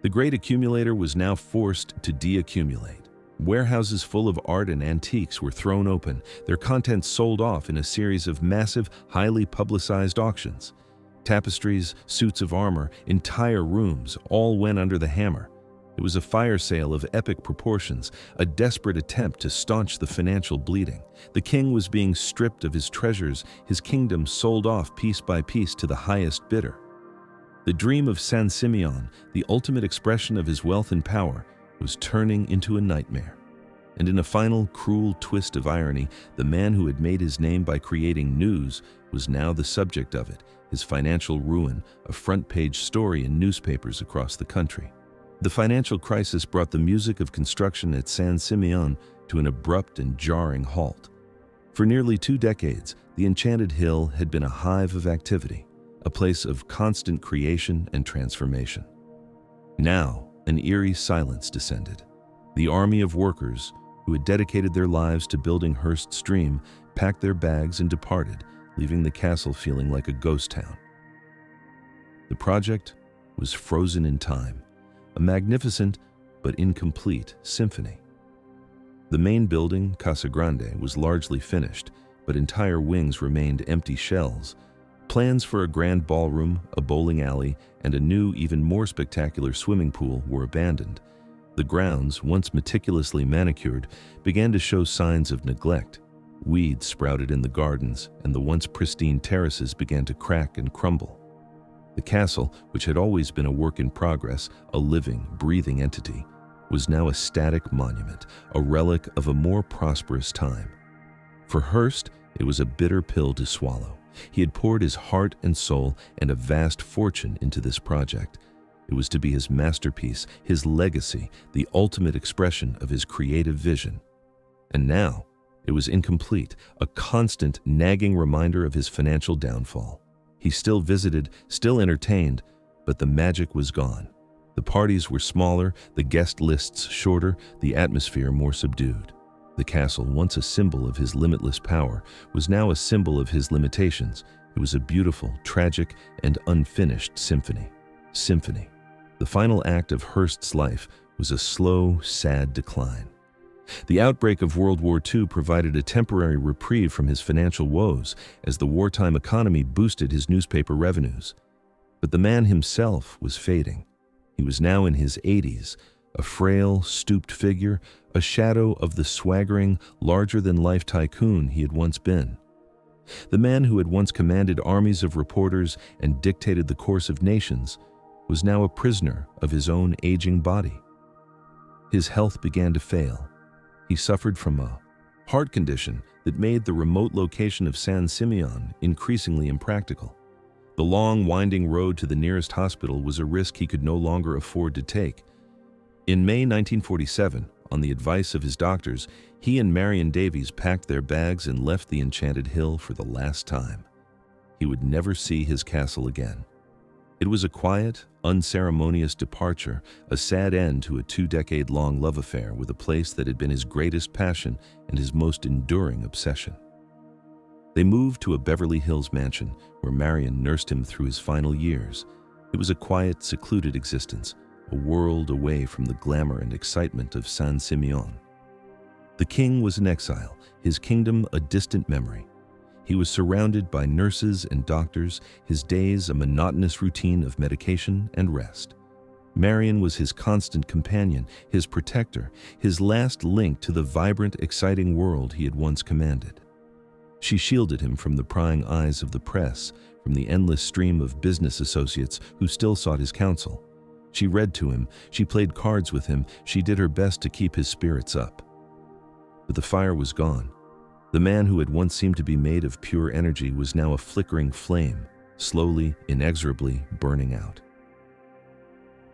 The great accumulator was now forced to deaccumulate. Warehouses full of art and antiques were thrown open, their contents sold off in a series of massive, highly publicized auctions. Tapestries, suits of armor, entire rooms all went under the hammer. It was a fire sale of epic proportions, a desperate attempt to staunch the financial bleeding. The king was being stripped of his treasures, his kingdom sold off piece by piece to the highest bidder. The dream of San Simeon, the ultimate expression of his wealth and power, was turning into a nightmare. And in a final, cruel twist of irony, the man who had made his name by creating news was now the subject of it, his financial ruin, a front-page story in newspapers across the country. The financial crisis brought the music of construction at San Simeon to an abrupt and jarring halt. For nearly 2 decades, the Enchanted Hill had been a hive of activity, a place of constant creation and transformation. Now, an eerie silence descended. The army of workers, who had dedicated their lives to building Hearst's dream, packed their bags and departed, leaving the castle feeling like a ghost town. The project was frozen in time, a magnificent but incomplete symphony. The main building, Casa Grande, was largely finished, but entire wings remained empty shells. Plans for a grand ballroom, a bowling alley, and a new, even more spectacular swimming pool were abandoned. The grounds, once meticulously manicured, began to show signs of neglect. Weeds sprouted in the gardens, and the once pristine terraces began to crack and crumble. The castle, which had always been a work in progress, a living, breathing entity, was now a static monument, a relic of a more prosperous time. For Hearst, it was a bitter pill to swallow. He had poured his heart and soul and a vast fortune into this project. It was to be his masterpiece, his legacy, the ultimate expression of his creative vision. And now, it was incomplete, a constant, nagging reminder of his financial downfall. He still visited, still entertained, But the magic was gone. The parties were smaller, the guest lists shorter, the atmosphere more subdued. The castle, once a symbol of his limitless power, was now a symbol of his limitations. It was a beautiful, tragic, and unfinished symphony. The final act of Hearst's life was a slow, sad decline. The outbreak of World War II provided a temporary reprieve from his financial woes as the wartime economy boosted his newspaper revenues. But the man himself was fading. He was now in his 80s, a frail, stooped figure, a shadow of the swaggering, larger-than-life tycoon he had once been. The man who had once commanded armies of reporters and dictated the course of nations was now a prisoner of his own aging body. His health began to fail. He suffered from a heart condition that made the remote location of San Simeon increasingly impractical. The long, winding road to the nearest hospital was a risk he could no longer afford to take. In May 1947, on the advice of his doctors, he and Marion Davies packed their bags and left the Enchanted Hill for the last time. He would never see his castle again. It was a quiet, unceremonious departure, a sad end to a 2-decade-long love affair with a place that had been his greatest passion and his most enduring obsession. They moved to a Beverly Hills mansion where Marion nursed him through his final years. It was a quiet, secluded existence, a world away from the glamour and excitement of San Simeon. The king was in exile, his kingdom a distant memory. He was surrounded by nurses and doctors, his days a monotonous routine of medication and rest. Marion was his constant companion, his protector, his last link to the vibrant, exciting world he had once commanded. She shielded him from the prying eyes of the press, from the endless stream of business associates who still sought his counsel. She read to him, she played cards with him, she did her best to keep his spirits up. But the fire was gone. The man who had once seemed to be made of pure energy was now a flickering flame, slowly, inexorably burning out.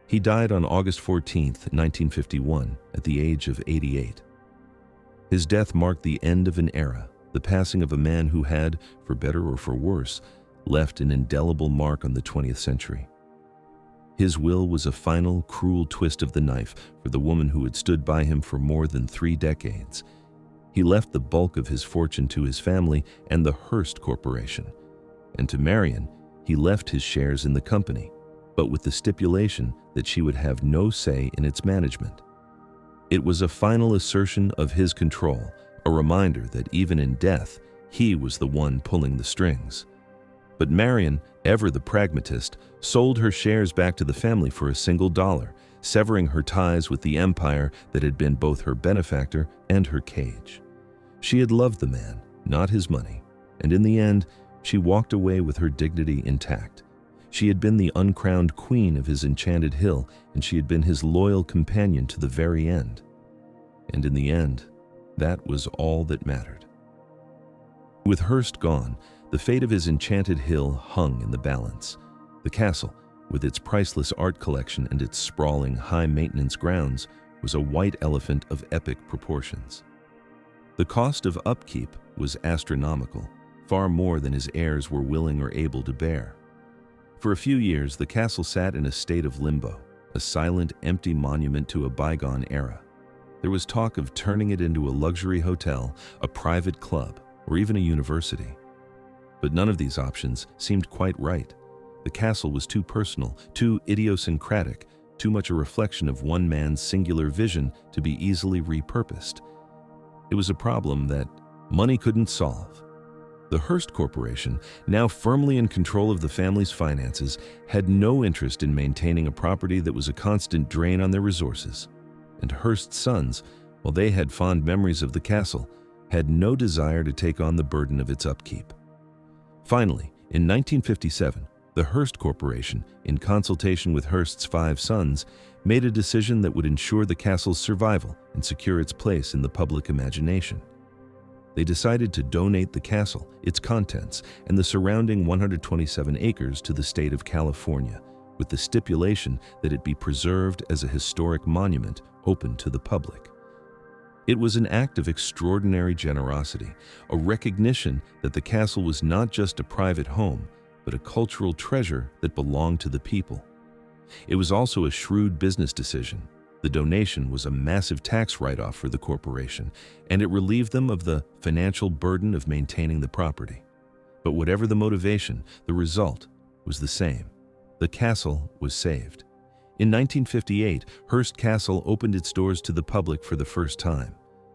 He died on August 14, 1951, at the age of 88. His death marked the end of an era, the passing of a man who had, for better or for worse, left an indelible mark on the 20th century. His will was a final, cruel twist of the knife for the woman who had stood by him for more than 3 decades. He left the bulk of his fortune to his family and the Hearst Corporation. And to Marion, he left his shares in the company, but with the stipulation that she would have no say in its management. It was a final assertion of his control, a reminder that even in death, he was the one pulling the strings. But Marion, ever the pragmatist, sold her shares back to the family for a single dollar, severing her ties with the empire that had been both her benefactor and her cage. She had loved the man, not his money, and in the end, she walked away with her dignity intact. She had been the uncrowned queen of his Enchanted Hill, and she had been his loyal companion to the very end. And in the end, that was all that mattered. With Hearst gone, the fate of his Enchanted Hill hung in the balance. The castle, with its priceless art collection and its sprawling, high-maintenance grounds, was a white elephant of epic proportions. The cost of upkeep was astronomical, far more than his heirs were willing or able to bear. For a few years, the castle sat in a state of limbo, a silent, empty monument to a bygone era. There was talk of turning it into a luxury hotel, a private club, or even a university. But none of these options seemed quite right. The castle was too personal, too idiosyncratic, too much a reflection of one man's singular vision to be easily repurposed. It was a problem that money couldn't solve. The Hearst Corporation, now firmly in control of the family's finances, had no interest in maintaining a property that was a constant drain on their resources. And Hearst's sons, while they had fond memories of the castle, had no desire to take on the burden of its upkeep. Finally, in 1957, the Hearst Corporation, in consultation with Hearst's 5 sons, made a decision that would ensure the castle's survival and secure its place in the public imagination. They decided to donate the castle, its contents, and the surrounding 127 acres to the state of California, with the stipulation that it be preserved as a historic monument open to the public. It was an act of extraordinary generosity, a recognition that the castle was not just a private home, but a cultural treasure that belonged to the people. It was also a shrewd business decision. The donation was a massive tax write-off for the corporation, and it relieved them of the financial burden of maintaining the property. But whatever the motivation, the result was the same. The castle was saved. In 1958, Hearst Castle opened its doors to the public for the first time.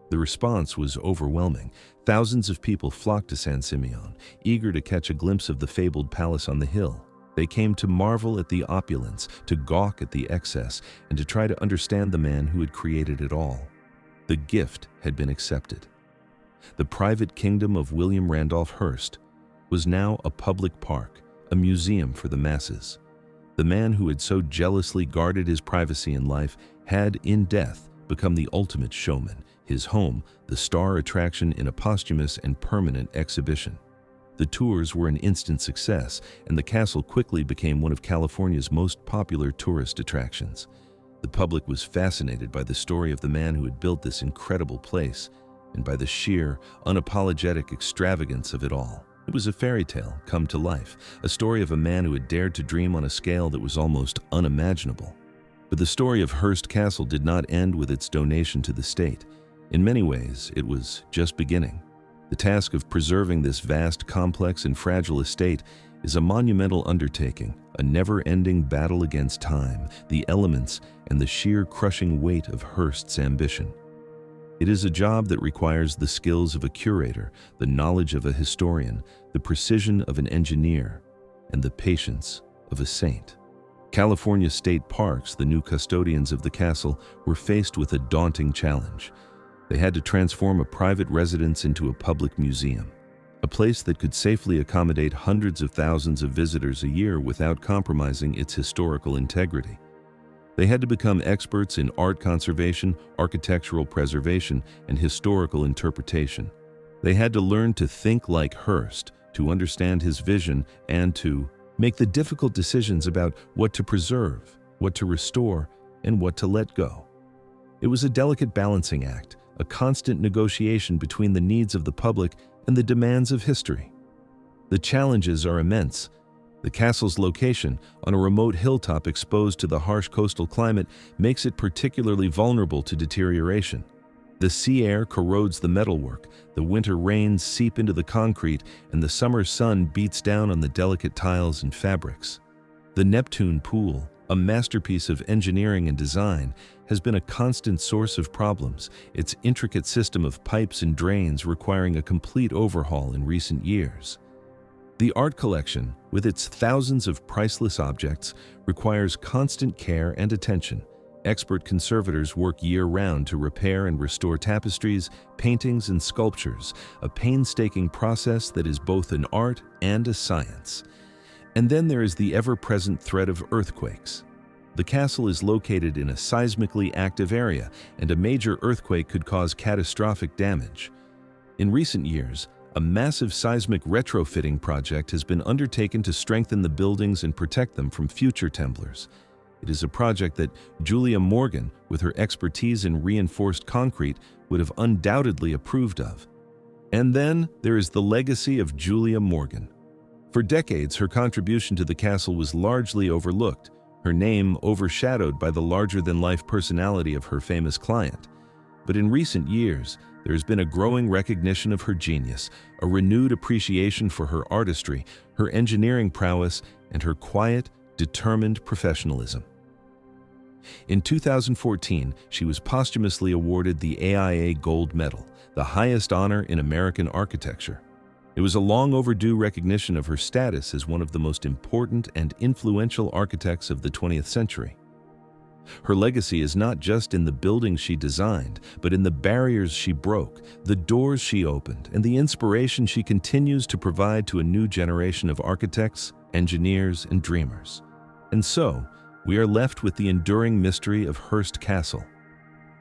The response was overwhelming. Thousands of people flocked to San Simeon, eager to catch a glimpse of the fabled palace on the hill. They came to marvel at the opulence, to gawk at the excess, and to try to understand the man who had created it all. The gift had been accepted. The private kingdom of William Randolph Hearst was now a public park, a museum for the masses. The man who had so jealously guarded his privacy in life had, in death, become the ultimate showman, his home the star attraction in a posthumous and permanent exhibition. The tours were an instant success, and the castle quickly became one of California's most popular tourist attractions. The public was fascinated by the story of the man who had built this incredible place, and by the sheer, unapologetic extravagance of it all. It was a fairy tale come to life, a story of a man who had dared to dream on a scale that was almost unimaginable. But the story of Hearst Castle did not end with its donation to the state. In many ways, it was just beginning. The task of preserving this vast, complex, and fragile estate is a monumental undertaking, a never-ending battle against time, the elements, and the sheer crushing weight of Hearst's ambition. It is a job that requires the skills of a curator, the knowledge of a historian, the precision of an engineer, and the patience of a saint. California State Parks, the new custodians of the castle, were faced with a daunting challenge. They had to transform a private residence into a public museum, a place that could safely accommodate hundreds of thousands of visitors a year without compromising its historical integrity. They had to become experts in art conservation, architectural preservation, and historical interpretation. They had to learn to think like Hearst, to understand his vision, and to make the difficult decisions about what to preserve, what to restore, and what to let go. It was a delicate balancing act, a constant negotiation between the needs of the public and the demands of history. The challenges are immense. The castle's location, on a remote hilltop exposed to the harsh coastal climate, makes it particularly vulnerable to deterioration. The sea air corrodes the metalwork, the winter rains seep into the concrete, and the summer sun beats down on the delicate tiles and fabrics. The Neptune Pool, a masterpiece of engineering and design, has been a constant source of problems, its intricate system of pipes and drains requiring a complete overhaul in recent years. The art collection, with its thousands of priceless objects, requires constant care and attention. Expert conservators work year-round to repair and restore tapestries, paintings, and sculptures, a painstaking process that is both an art and a science. And then there is the ever-present threat of earthquakes. The castle is located in a seismically active area, and a major earthquake could cause catastrophic damage. In recent years, a massive seismic retrofitting project has been undertaken to strengthen the buildings and protect them from future temblors. It is a project that Julia Morgan, with her expertise in reinforced concrete, would have undoubtedly approved of. And then there is the legacy of Julia Morgan. For decades, her contribution to the castle was largely overlooked, her name overshadowed by the larger-than-life personality of her famous client. But in recent years, there has been a growing recognition of her genius, a renewed appreciation for her artistry, her engineering prowess, and her quiet, determined professionalism. In 2014, she was posthumously awarded the AIA Gold Medal, the highest honor in American architecture. It was a long overdue recognition of her status as one of the most important and influential architects of the 20th century. Her legacy is not just in the buildings she designed, but in the barriers she broke, the doors she opened, and the inspiration she continues to provide to a new generation of architects, engineers, and dreamers. And so, we are left with the enduring mystery of Hearst Castle.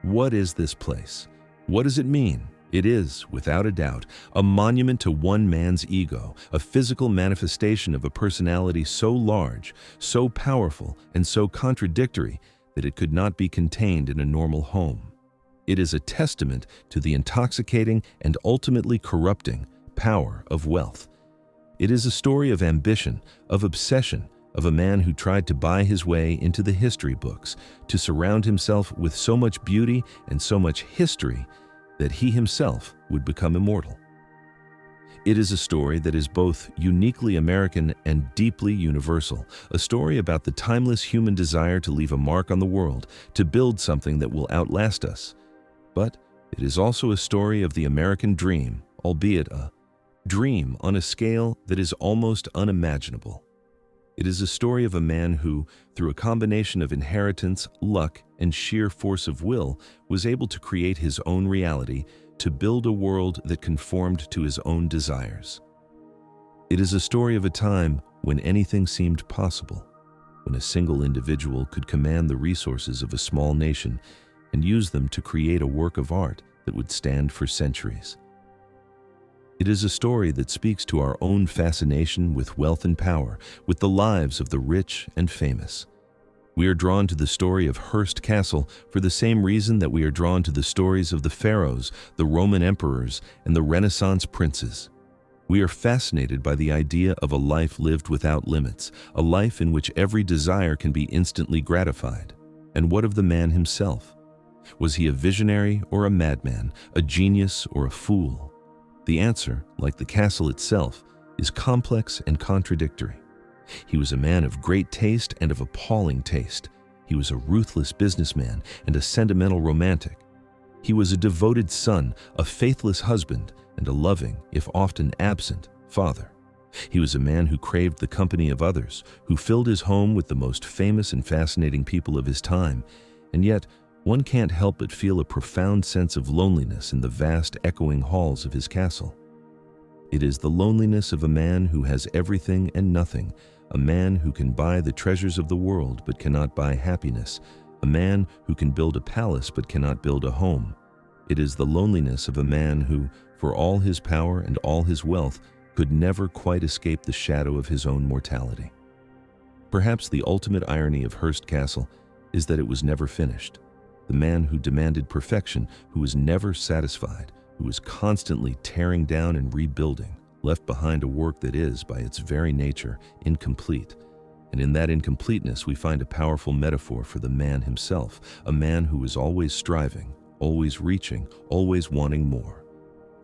What is this place? What does it mean? It is, without a doubt, a monument to one man's ego, a physical manifestation of a personality so large, so powerful, and so contradictory that it could not be contained in a normal home. It is a testament to the intoxicating and ultimately corrupting power of wealth. It is a story of ambition, of obsession, of a man who tried to buy his way into the history books, to surround himself with so much beauty and so much history that he himself would become immortal. It is a story that is both uniquely American and deeply universal, a story about the timeless human desire to leave a mark on the world, to build something that will outlast us. But it is also a story of the American dream, albeit a dream on a scale that is almost unimaginable. It is a story of a man who, through a combination of inheritance, luck, and sheer force of will, was able to create his own reality, to build a world that conformed to his own desires. It is a story of a time when anything seemed possible, when a single individual could command the resources of a small nation and use them to create a work of art that would stand for centuries. It is a story that speaks to our own fascination with wealth and power, with the lives of the rich and famous. We are drawn to the story of Hearst Castle for the same reason that we are drawn to the stories of the pharaohs, the Roman emperors, and the Renaissance princes. We are fascinated by the idea of a life lived without limits, a life in which every desire can be instantly gratified. And what of the man himself? Was he a visionary or a madman, a genius or a fool? The answer, like the castle itself, is complex and contradictory. He was a man of great taste and of appalling taste. He was a ruthless businessman and a sentimental romantic. He was a devoted son, a faithless husband, and a loving, if often absent, father. He was a man who craved the company of others, who filled his home with the most famous and fascinating people of his time, and yet one can't help but feel a profound sense of loneliness in the vast echoing halls of his castle. It is the loneliness of a man who has everything and nothing, a man who can buy the treasures of the world but cannot buy happiness, a man who can build a palace but cannot build a home. It is the loneliness of a man who, for all his power and all his wealth, could never quite escape the shadow of his own mortality. Perhaps the ultimate irony of Hearst Castle is that it was never finished. The man who demanded perfection, who was never satisfied, who was constantly tearing down and rebuilding, left behind a work that is, by its very nature, incomplete. And in that incompleteness we find a powerful metaphor for the man himself, a man who is always striving, always reaching, always wanting more.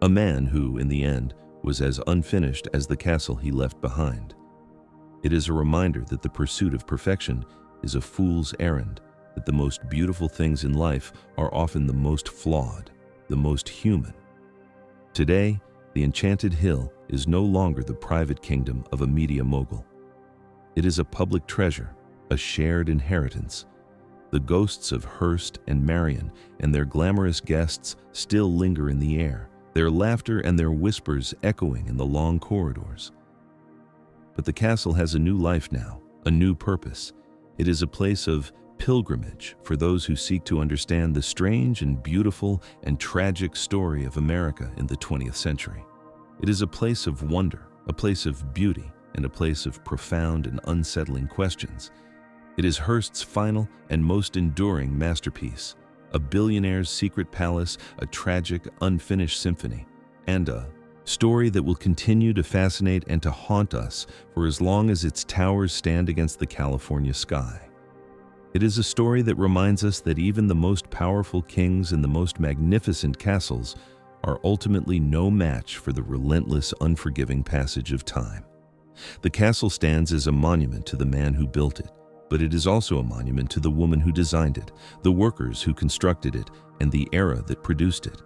A man who, in the end, was as unfinished as the castle he left behind. It is a reminder that the pursuit of perfection is a fool's errand, that the most beautiful things in life are often the most flawed, the most human. Today, the Enchanted Hill is no longer the private kingdom of a media mogul. It is a public treasure, a shared inheritance. The ghosts of Hearst and Marion and their glamorous guests still linger in the air, their laughter and their whispers echoing in the long corridors. But the castle has a new life now, a new purpose. It is a place of pilgrimage for those who seek to understand the strange and beautiful and tragic story of America in the 20th century. It is a place of wonder, a place of beauty, and a place of profound and unsettling questions. It is Hearst's final and most enduring masterpiece, a billionaire's secret palace, a tragic, unfinished symphony, and a story that will continue to fascinate and to haunt us for as long as its towers stand against the California sky. It is a story that reminds us that even the most powerful kings and the most magnificent castles are ultimately no match for the relentless, unforgiving passage of time. The castle stands as a monument to the man who built it, but it is also a monument to the woman who designed it, the workers who constructed it, and the era that produced it.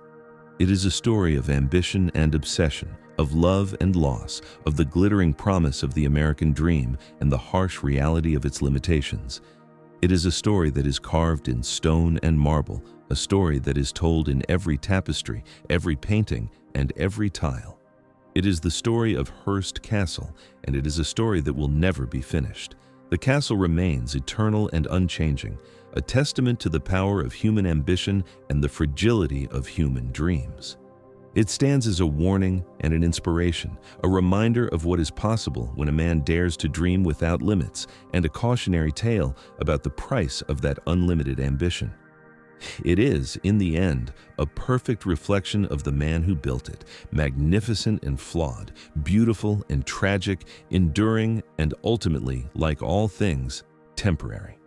It is a story of ambition and obsession, of love and loss, of the glittering promise of the American dream and the harsh reality of its limitations. It is a story that is carved in stone and marble, a story that is told in every tapestry, every painting, and every tile. It is the story of Hearst Castle, and it is a story that will never be finished. The castle remains eternal and unchanging, a testament to the power of human ambition and the fragility of human dreams. It stands as a warning and an inspiration, a reminder of what is possible when a man dares to dream without limits, and a cautionary tale about the price of that unlimited ambition. It is, in the end, a perfect reflection of the man who built it, magnificent and flawed, beautiful and tragic, enduring and ultimately, like all things, temporary.